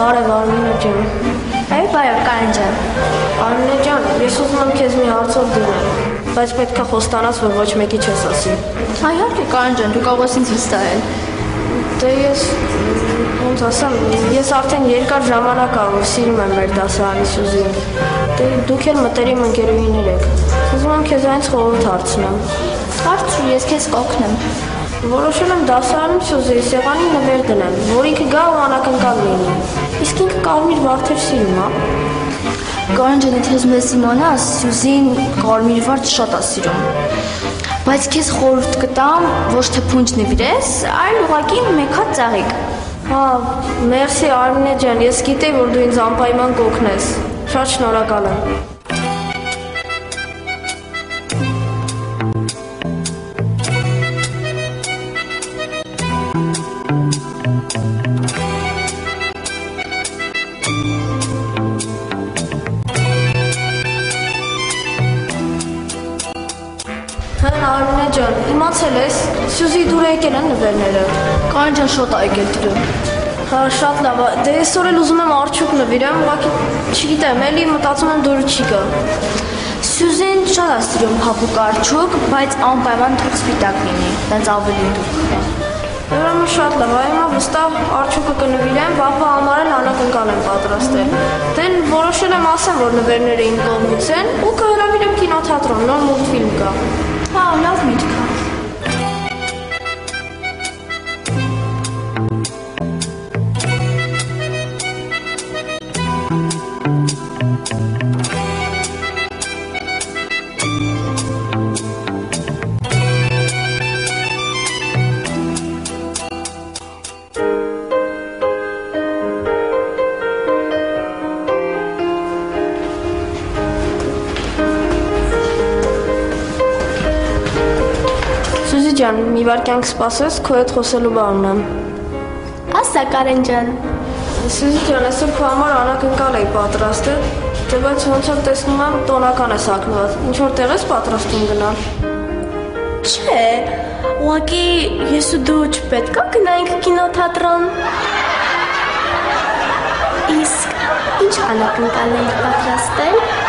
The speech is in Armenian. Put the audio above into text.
Բարև Արմինե ջան։ Բարև Կարեն ջան։ Արմինե ջան, ես ուզում եմ քեզ մի հարցով դիմել, բայց պետք է խոստանաս, որ ոչ մեկի չես ասի։ Իհարկե Կարեն ջան, դու կարող ես ինձ վստահել։ Դե ես ոնց ասեմ, ես արդեն երկար ժամանակ ա որ սիրում եմ մեր դասարանի Սյուզին։ Դե դուք էլ մտերիմ ընկերուհիներ եք։ Ուզում եմ քեզ այնց խորհուրդ հարցնեմ։ Հարցրու, ես քեզ կօգնեմ։ Որոշել եմ դասարանում Սյուզի սեղանի նվեր դնել, որ ինքը գա ու անակնկալ լինի։ Իսկ ինքը կարմիր վարդեր սիրում ա։ Կարեն ջան, եթե ուզում ես իմանաս, Սյուզին կարմիր վարդ շատ ա սիրում։ Բայց քեզ խորհուրդ կտամ, ոչ թե փունջ նվիրես, այլ ուղղակի մեկ հատ ծաղիկ։ Հա, մերսի Արմինե ջան, ես գիտեի, որ դու ինձ անպայման կօգնես։ Շատ շնորհակալ եմ։ Արմինե ջան, իմացել ես, Սյուզի դուր եկել են նվերները։ Կարեն ջան, շատ ա եկել դուրը։ Հա, շատ լավ ա, դե այսօր էլ ուզում եմ արջուկ նվիրեմ, ուղղակի չգիտեմ, էլի մտածում եմ դուրը չի գա։ Սյուզին շատ ա սիրում հապուկ արջուկ, բայց անպայման թող սպիտակ լինի, տենց ավելի դուք։ Ուրեմն շատ լավ, հիմա վստահ արջուկը կնվիրեմ, վաղվա համար էլ անակնկալ եմ պատրաստել։ Դե որոշել եմ ասեմ, որ նվերները իմ կողմից են ու կհրավիրեմ կինոթատրոն, նոր մուլտֆիլմ կա։ Հա, լավ միտք ա։ Սյուզի ջան, մի վարքյան կսպասես, քո հետ խոսելու բան ունեմ։ Ասա Կարեն ջան։ Սյուզի ջան, այսօր քո համար անակնկալ էի պատրաստել, դե բայց ոնց որ տեսնում եմ, տոնական ես հագնված։ Ինչ որ տեղ ես պատրաստում գնալ։ Չէ, ուղղակի ես ու դու չպետք է գնայինք կինոթատրոն։ Իսկ ինչ անակնկալ ենք պատրաստել։